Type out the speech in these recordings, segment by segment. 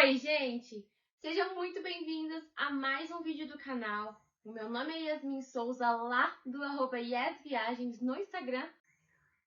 Oi, gente! Sejam muito bem-vindos a mais um vídeo do canal. O meu nome é Yasmin Souza, lá do @yasviagens no Instagram.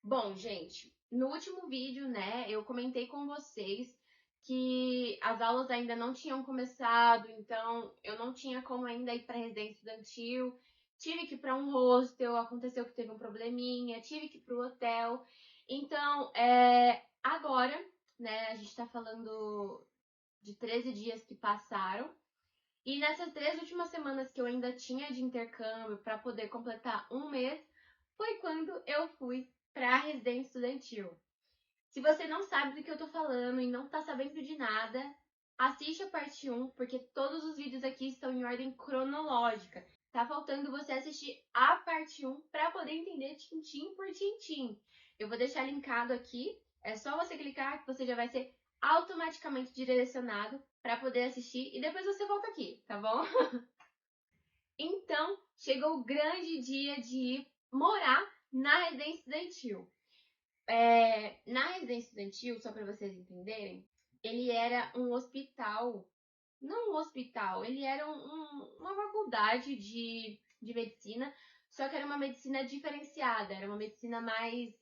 Bom, gente, no último vídeo, né, eu comentei com vocês que as aulas ainda não tinham começado, então eu não tinha como ainda ir para residência estudantil. Tive que ir para um hostel, aconteceu que teve um probleminha, tive que ir para o hotel. Então, agora, né, a gente tá falando de 13 dias que passaram. E nessas 3 últimas semanas que eu ainda tinha de intercâmbio para poder completar um mês, foi quando eu fui para a residência estudantil. Se você não sabe do que eu tô falando e não tá sabendo de nada, assiste a parte 1, porque todos os vídeos aqui estão em ordem cronológica. Tá faltando você assistir a parte 1 para poder entender tintim por tintim. Eu vou deixar linkado aqui, é só você clicar que você já vai ser automaticamente direcionado para poder assistir e depois você volta aqui, tá bom? Então, chegou o grande dia de ir morar na residência estudantil. Na residência estudantil, só para vocês entenderem, ele era um hospital, não um hospital, ele era uma faculdade de medicina, só que era uma medicina diferenciada, era uma medicina mais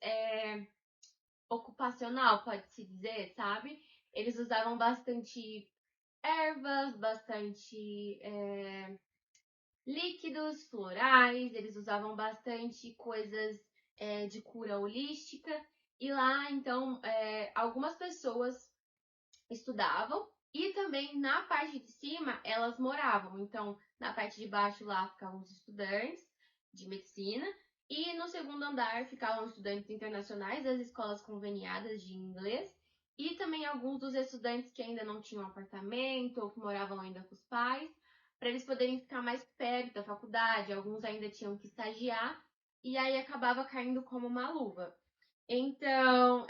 ocupacional, pode-se dizer, sabe? Eles usavam bastante ervas, bastante líquidos, florais, eles usavam bastante coisas de cura holística. E lá, então, algumas pessoas estudavam e também na parte de cima elas moravam. Então, na parte de baixo lá ficavam os estudantes de medicina e no segundo andar ficavam estudantes internacionais das escolas conveniadas de inglês e também alguns dos estudantes que ainda não tinham apartamento ou que moravam ainda com os pais, para eles poderem ficar mais perto da faculdade. Alguns ainda tinham que estagiar e aí acabava caindo como uma luva. Então,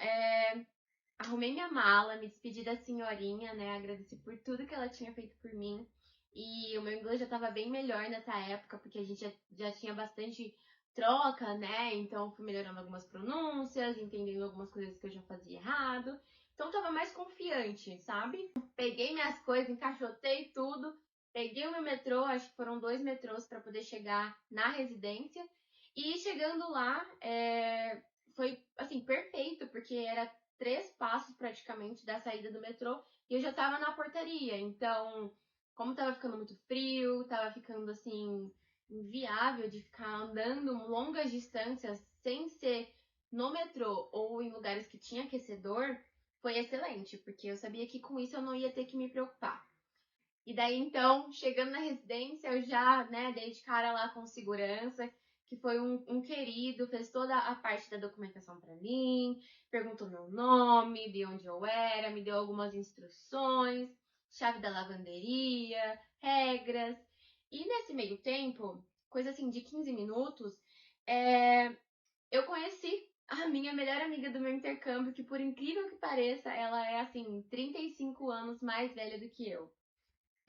arrumei minha mala, me despedi da senhorinha, né? Agradeci por tudo que ela tinha feito por mim. E o meu inglês já estava bem melhor nessa época, porque a gente já tinha bastante troca, né? Então fui melhorando algumas pronúncias, entendendo algumas coisas que eu já fazia errado. Então tava mais confiante, sabe? Peguei minhas coisas, encaixotei tudo. Peguei o meu metrô, acho que foram 2 metrôs para poder chegar na residência. E chegando lá, foi assim, perfeito, porque era 3 passos praticamente da saída do metrô e eu já tava na portaria. Então, como tava ficando muito frio, tava ficando assim, inviável de ficar andando longas distâncias sem ser no metrô ou em lugares que tinha aquecedor, foi excelente, porque eu sabia que com isso eu não ia ter que me preocupar. E daí, então, chegando na residência, eu já, né, dei de cara lá com segurança, que foi um querido, fez toda a parte da documentação pra mim, perguntou meu nome, de onde eu era, me deu algumas instruções, chave da lavanderia, regras. E nesse meio tempo, coisa assim de 15 minutos, eu conheci a minha melhor amiga do meu intercâmbio, que por incrível que pareça, ela é assim, 35 anos mais velha do que eu.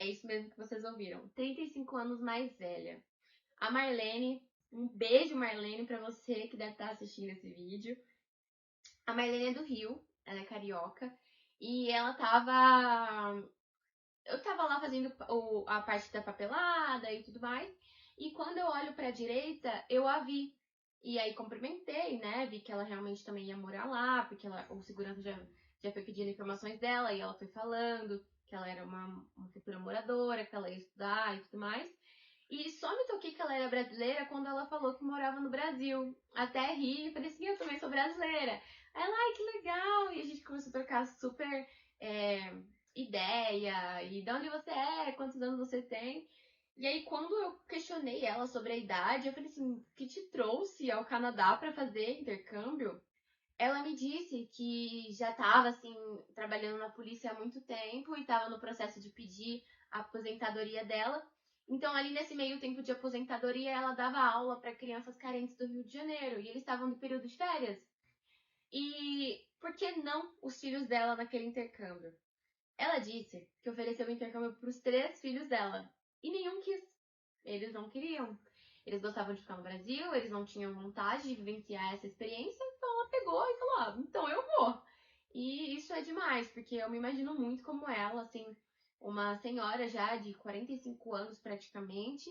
É isso mesmo que vocês ouviram. 35 anos mais velha. A Marlene, um beijo, Marlene, pra você que deve estar assistindo esse vídeo. A Marlene é do Rio, ela é carioca. E ela tava. Eu tava lá fazendo a parte da papelada e tudo mais. E quando eu olho pra direita, eu a vi. E aí cumprimentei, né? Vi que ela realmente também ia morar lá, porque o segurança já foi pedindo informações dela e ela foi falando que ela era uma futura moradora, que ela ia estudar e tudo mais. E só me toquei que ela era brasileira quando ela falou que morava no Brasil. Até ri e falei assim, eu também sou brasileira. Aí ela, ai, que legal! E a gente começou a trocar super ideia, e de onde você é, quantos anos você tem. E aí, quando eu questionei ela sobre a idade, eu falei assim, o que te trouxe ao Canadá para fazer intercâmbio? Ela me disse que já estava assim trabalhando na polícia há muito tempo e estava no processo de pedir a aposentadoria dela. Então, ali nesse meio tempo de aposentadoria, ela dava aula para crianças carentes do Rio de Janeiro e eles estavam no período de férias. E por que não os filhos dela naquele intercâmbio? Ela disse que ofereceu o intercâmbio para os 3 filhos dela e nenhum quis. Eles não queriam. Eles gostavam de ficar no Brasil, eles não tinham vontade de vivenciar essa experiência, então ela pegou e falou: então eu vou. E isso é demais, porque eu me imagino muito como ela, assim, uma senhora já de 45 anos praticamente,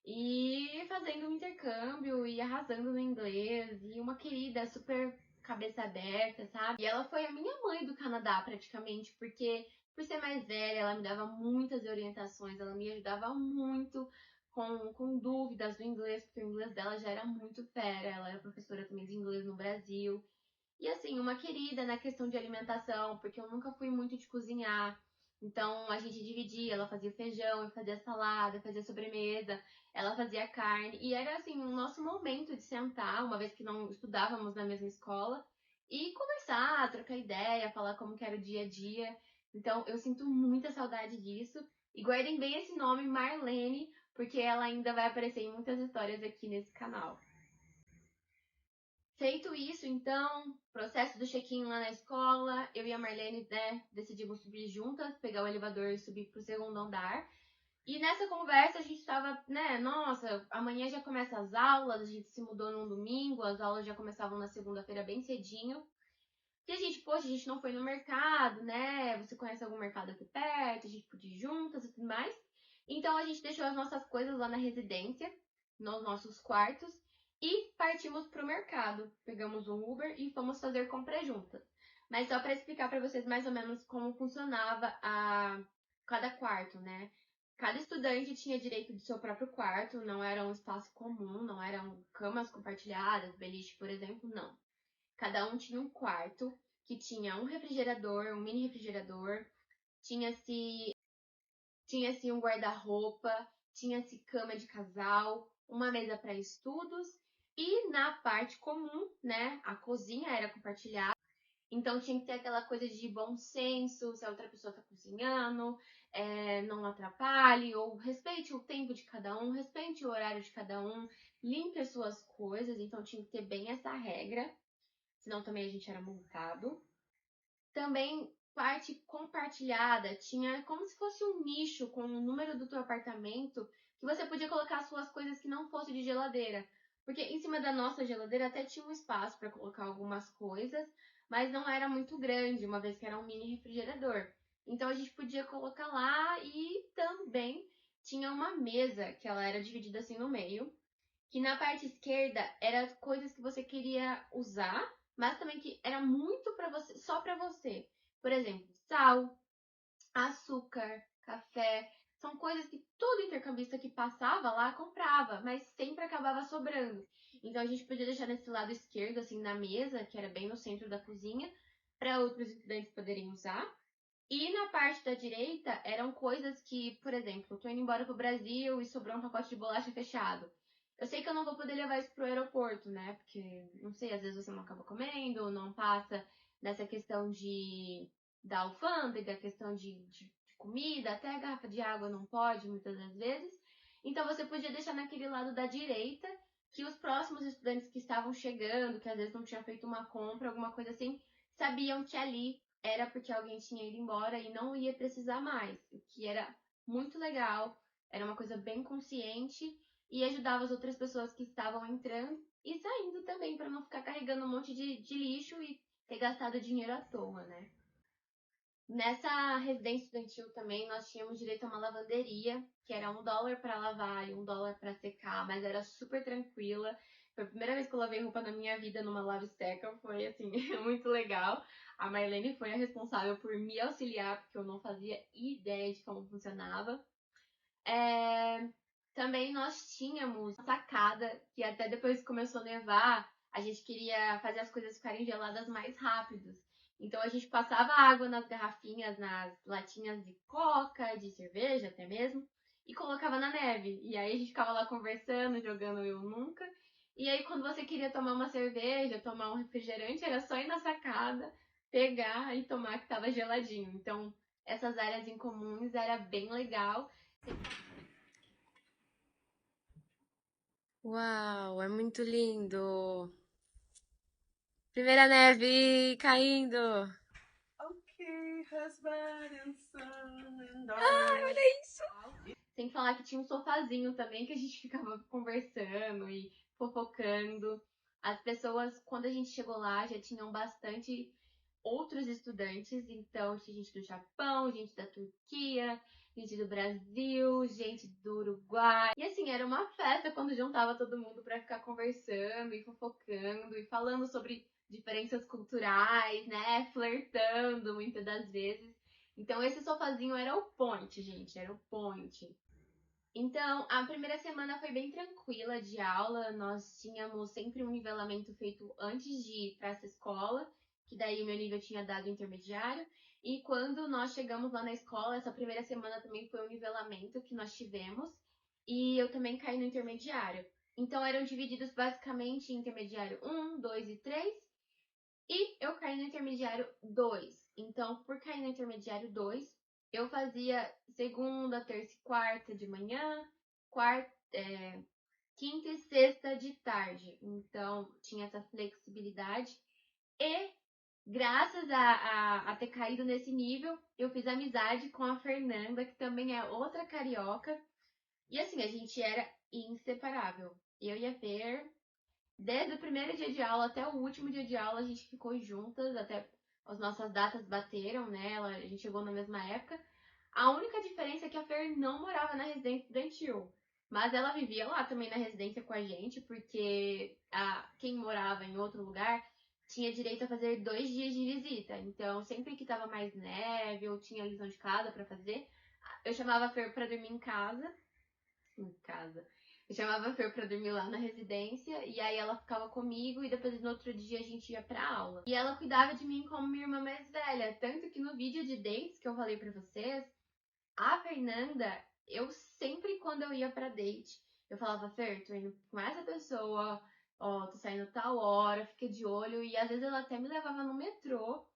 e fazendo um intercâmbio e arrasando no inglês, e uma querida super cabeça aberta, sabe? E ela foi a minha mãe do Canadá praticamente, porque por ser mais velha, ela me dava muitas orientações, ela me ajudava muito com dúvidas do inglês, porque o inglês dela já era muito fera, ela era professora também de inglês no Brasil. E assim, uma querida na questão de alimentação, porque eu nunca fui muito de cozinhar. Então a gente dividia, ela fazia feijão, eu fazia salada, eu fazia sobremesa, ela fazia carne. E era assim, o nosso momento de sentar, uma vez que não estudávamos na mesma escola, e conversar, trocar ideia, falar como que era o dia a dia. Então eu sinto muita saudade disso. E guardem bem esse nome, Marlene, porque ela ainda vai aparecer em muitas histórias aqui nesse canal. Feito isso, então, processo do check-in lá na escola, eu e a Marlene, né, decidimos subir juntas, pegar o elevador e subir pro segundo andar. E nessa conversa a gente tava, né, nossa, amanhã já começa as aulas, a gente se mudou num domingo, as aulas já começavam na segunda-feira bem cedinho. E a gente, poxa, a gente não foi no mercado, né? Você conhece algum mercado aqui perto? A gente podia ir juntas e tudo mais. Então a gente deixou as nossas coisas lá na residência, nos nossos quartos, e partimos pro mercado. Pegamos um Uber e fomos fazer compra juntas. Mas só para explicar para vocês mais ou menos como funcionava cada quarto, né? Cada estudante tinha direito de seu próprio quarto, não era um espaço comum, não eram camas compartilhadas, beliche, por exemplo, não. Cada um tinha um quarto que tinha um refrigerador, um mini refrigerador, tinha-se tinha-se um guarda-roupa, tinha-se cama de casal, uma mesa para estudos e na parte comum, né, a cozinha era compartilhada. Então tinha que ter aquela coisa de bom senso, se a outra pessoa está cozinhando, não atrapalhe, ou respeite o tempo de cada um, respeite o horário de cada um, limpe as suas coisas, então tinha que ter bem essa regra, senão também a gente era multado. Também parte compartilhada, tinha como se fosse um nicho com o número do teu apartamento, que você podia colocar suas coisas que não fosse de geladeira. Porque em cima da nossa geladeira até tinha um espaço para colocar algumas coisas, mas não era muito grande, uma vez que era um mini refrigerador. Então a gente podia colocar lá e também tinha uma mesa que ela era dividida assim no meio, que na parte esquerda era coisas que você queria usar, mas também que era muito para você, só para você. Por exemplo, sal, açúcar, café, são coisas que todo intercambista que passava lá comprava, mas sempre acabava sobrando. Então a gente podia deixar nesse lado esquerdo, assim, na mesa, que era bem no centro da cozinha, para outros estudantes poderem usar. E na parte da direita eram coisas que, por exemplo, eu tô indo embora pro Brasil e sobrou um pacote de bolacha fechado. Eu sei que eu não vou poder levar isso pro aeroporto, né? Porque, não sei, às vezes você não acaba comendo, ou não passa nessa questão da alfândega, questão de comida, até a garrafa de água não pode, muitas das vezes. Então você podia deixar naquele lado da direita, que os próximos estudantes que estavam chegando, que às vezes não tinham feito uma compra, alguma coisa assim, sabiam que ali era porque alguém tinha ido embora e não ia precisar mais, o que era muito legal, era uma coisa bem consciente e ajudava as outras pessoas que estavam entrando e saindo também, para não ficar carregando um monte de lixo e ter gastado dinheiro à toa, né? Nessa residência estudantil também nós tínhamos direito a uma lavanderia, que era $1 para lavar e $1 para secar, mas era super tranquila. Foi a primeira vez que eu lavei roupa na minha vida numa lava seca, foi assim, muito legal. A Marlene foi a responsável por me auxiliar, porque eu não fazia ideia de como funcionava. É, Também nós tínhamos sacada, que até depois que começou a nevar, a gente queria fazer as coisas ficarem geladas mais rápidos. Então a gente passava água nas garrafinhas, nas latinhas de coca, de cerveja até mesmo, e colocava na neve. E aí a gente ficava lá conversando, jogando eu nunca. E aí quando você queria tomar uma cerveja, tomar um refrigerante, era só ir na sacada, pegar e tomar que estava geladinho. Então essas áreas em comuns era bem legal. Uau, é muito lindo. Primeira neve caindo. Okay, husband and son and Ai, daughter. olha isso. Sem falar que tinha um sofazinho também que a gente ficava conversando e fofocando. As pessoas, quando a gente chegou lá, já tinham bastante outros estudantes. Então, tinha gente do Japão, gente da Turquia, gente do Brasil, gente do Uruguai. E assim, era uma festa quando juntava todo mundo pra ficar conversando e fofocando e falando sobre diferenças culturais, né? Flertando muitas das vezes. Então, esse sofazinho era o point, gente, era o point. Então, a primeira semana foi bem tranquila de aula. Nós tínhamos sempre um nivelamento feito antes de ir para essa escola, que daí o meu nível tinha dado intermediário. E quando nós chegamos lá na escola, essa primeira semana também foi um nivelamento que nós tivemos. E eu também caí no intermediário. Então, eram divididos basicamente em intermediário 1, 2 e 3. E eu caí no intermediário 2. Então, por cair no intermediário 2, eu fazia segunda, terça e quarta de manhã, quinta e sexta de tarde. Então, tinha essa flexibilidade. E, graças a ter caído nesse nível, eu fiz amizade com a Fernanda, que também é outra carioca. E assim, a gente era inseparável. Eu e a Fer, desde o primeiro dia de aula até o último dia de aula, a gente ficou juntas, até as nossas datas bateram, né? A gente chegou na mesma época. A única diferença é que a Fer não morava na residência estudantil, mas ela vivia lá também na residência com a gente, porque quem morava em outro lugar tinha direito a fazer 2 dias de visita. Então, sempre que tava mais neve ou tinha lição de casa pra fazer, eu chamava a Fer pra dormir em casa. Eu chamava a Fer pra dormir lá na residência, e aí ela ficava comigo, e depois no outro dia a gente ia pra aula. E ela cuidava de mim como minha irmã mais velha, tanto que no vídeo de dates que eu falei pra vocês, a Fernanda, eu sempre quando eu ia pra date, eu falava, Fer, tô indo com essa pessoa, ó, tô saindo tal hora, fica de olho, e às vezes ela até me levava no metrô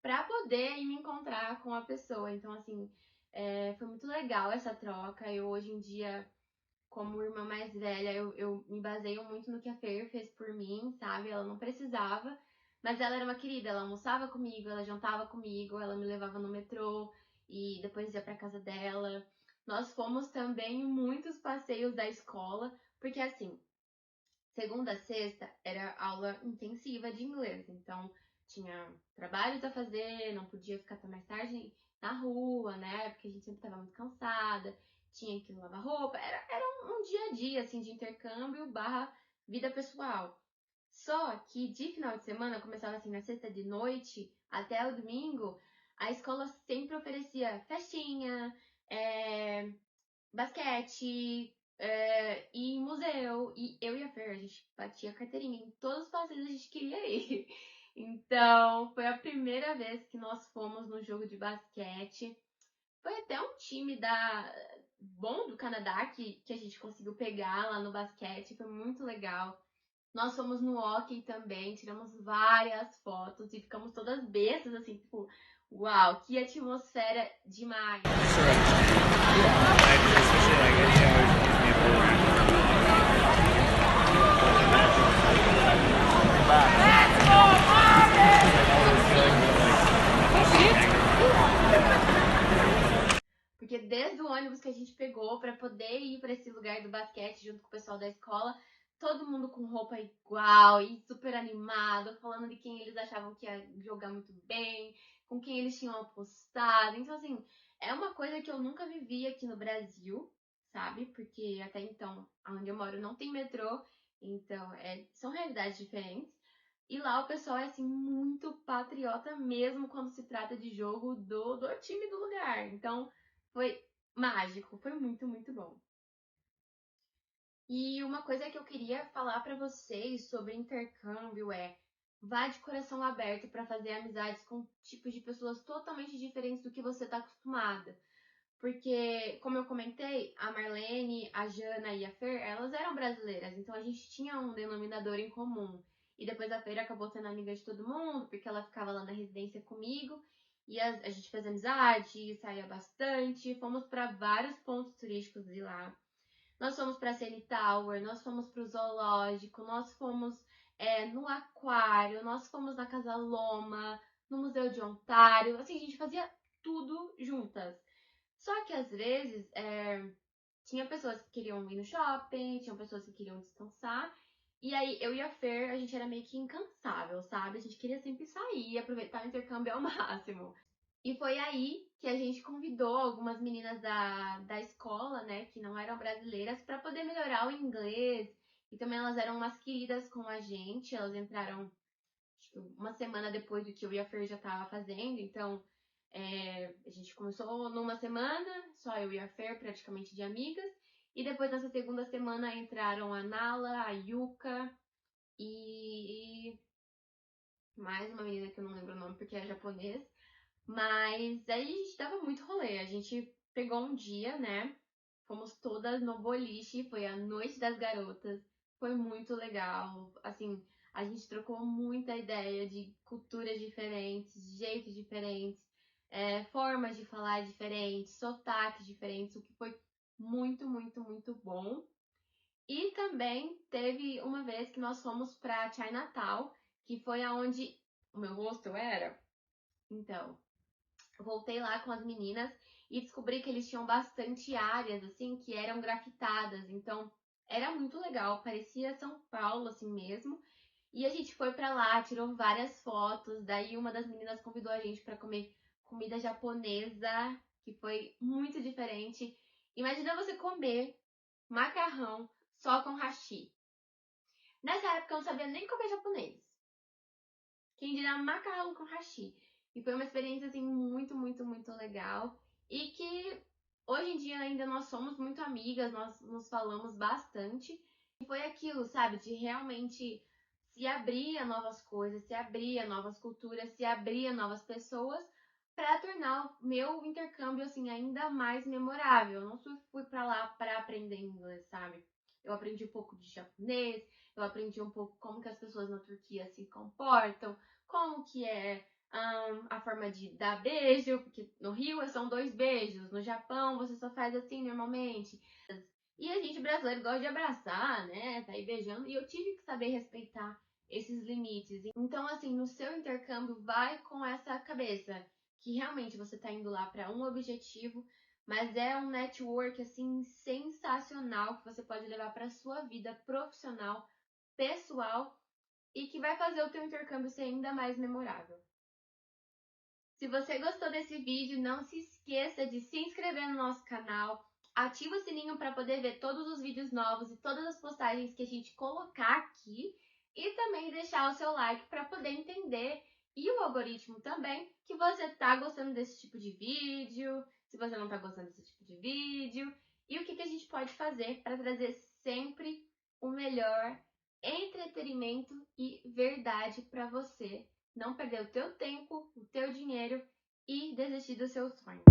pra poder ir me encontrar com a pessoa. Então, assim, foi muito legal essa troca. Eu hoje em dia, como irmã mais velha, eu me baseio muito no que a Fer fez por mim, sabe? Ela não precisava, mas ela era uma querida, ela almoçava comigo, ela jantava comigo, ela me levava no metrô e depois ia pra casa dela. Nós fomos também em muitos passeios da escola, porque assim, segunda a sexta era aula intensiva de inglês, então tinha trabalhos a fazer, não podia ficar até mais tarde na rua, né? Porque a gente sempre estava muito cansada, tinha que lavar roupa, era um dia a dia assim de intercâmbio barra vida pessoal. Só que de final de semana, começava assim na sexta de noite até o domingo, a escola sempre oferecia festinha, basquete, e museu. E eu e a Fer, a gente batia carteirinha em todos os passeios que a gente queria ir. Então, foi a primeira vez que nós fomos no jogo de basquete. Foi até um time bom do Canadá que a gente conseguiu pegar lá no basquete. Foi muito legal. Nós fomos no hockey também, tiramos várias fotos e ficamos todas bestas, assim, tipo, uau, que atmosfera demais! Porque desde o ônibus que a gente pegou pra poder ir pra esse lugar do basquete junto com o pessoal da escola, todo mundo com roupa igual e super animado, falando de quem eles achavam que ia jogar muito bem, com quem eles tinham apostado. Então, assim, é uma coisa que eu nunca vivi aqui no Brasil, sabe? Porque até então, onde eu moro não tem metrô, então são realidades diferentes. E lá o pessoal é, assim, muito patriota mesmo quando se trata de jogo do time do lugar. Então, foi mágico, foi muito, muito bom. E uma coisa que eu queria falar pra vocês sobre intercâmbio vá de coração aberto pra fazer amizades com tipos de pessoas totalmente diferentes do que você tá acostumada. Porque, como eu comentei, a Marlene, a Jana e a Fer, elas eram brasileiras, então a gente tinha um denominador em comum. E depois a Fer acabou sendo amiga de todo mundo, porque ela ficava lá na residência comigo. E a gente fez amizade, saía bastante, fomos pra vários pontos turísticos de lá. Nós fomos pra CN Tower, nós fomos pro zoológico, nós fomos no aquário, nós fomos na Casa Loma, no Museu de Ontário. Assim, a gente fazia tudo juntas. Só que às vezes tinha pessoas que queriam ir no shopping, tinham pessoas que queriam descansar. E aí, eu e a Fer, a gente era meio que incansável, sabe? A gente queria sempre sair e aproveitar o intercâmbio ao máximo. E foi aí que a gente convidou algumas meninas da escola, né, que não eram brasileiras, para poder melhorar o inglês. E também elas eram umas queridas com a gente, elas entraram acho que uma semana depois do que eu e a Fer já tava fazendo, então a gente começou numa semana, só eu e a Fer, praticamente de amigas, e depois nessa segunda semana entraram a Nala, a Yuka e mais uma menina que eu não lembro o nome porque é japonês, mas aí a gente dava muito rolê, a gente pegou um dia, né, fomos todas no boliche, foi a noite das garotas, foi muito legal, assim, a gente trocou muita ideia de culturas diferentes, jeitos diferentes, formas de falar diferentes, sotaques diferentes, o que foi muito, muito, muito bom. E também teve uma vez que nós fomos pra Chinatown, que foi aonde o meu hostel era. Então, eu voltei lá com as meninas e descobri que eles tinham bastante áreas, assim, que eram grafitadas. Então, era muito legal, parecia São Paulo, assim mesmo. E a gente foi pra lá, tirou várias fotos. Daí, uma das meninas convidou a gente pra comer comida japonesa, que foi muito diferente. Imagina você comer macarrão só com hashi. Nessa época, eu não sabia nem comer japonês. Quem dirá macarrão com hashi. E foi uma experiência, assim, muito, muito, muito legal. E que hoje em dia ainda nós somos muito amigas, nós nos falamos bastante. E foi aquilo, sabe, de realmente se abrir a novas coisas, se abrir a novas culturas, se abrir a novas pessoas, para tornar o meu intercâmbio, assim, ainda mais memorável. Eu não fui pra lá para aprender inglês, sabe? Eu aprendi um pouco de japonês, eu aprendi um pouco como que as pessoas na Turquia se comportam, como que é a forma de dar beijo, porque no Rio são 2 beijos, no Japão você só faz assim normalmente. E a gente brasileiro gosta de abraçar, né? Tá aí beijando, e eu tive que saber respeitar esses limites. Então, assim, no seu intercâmbio, vai com essa cabeça que realmente você tá indo lá para um objetivo, mas é um network assim sensacional que você pode levar para sua vida profissional, pessoal e que vai fazer o teu intercâmbio ser ainda mais memorável. Se você gostou desse vídeo, não se esqueça de se inscrever no nosso canal, ativa o sininho para poder ver todos os vídeos novos e todas as postagens que a gente colocar aqui e também deixar o seu like para poder entender e o algoritmo também que você está gostando desse tipo de vídeo, se você não está gostando desse tipo de vídeo e o que a gente pode fazer para trazer sempre o melhor entretenimento e verdade para você não perder o teu tempo, o teu dinheiro e desistir do seu sonho.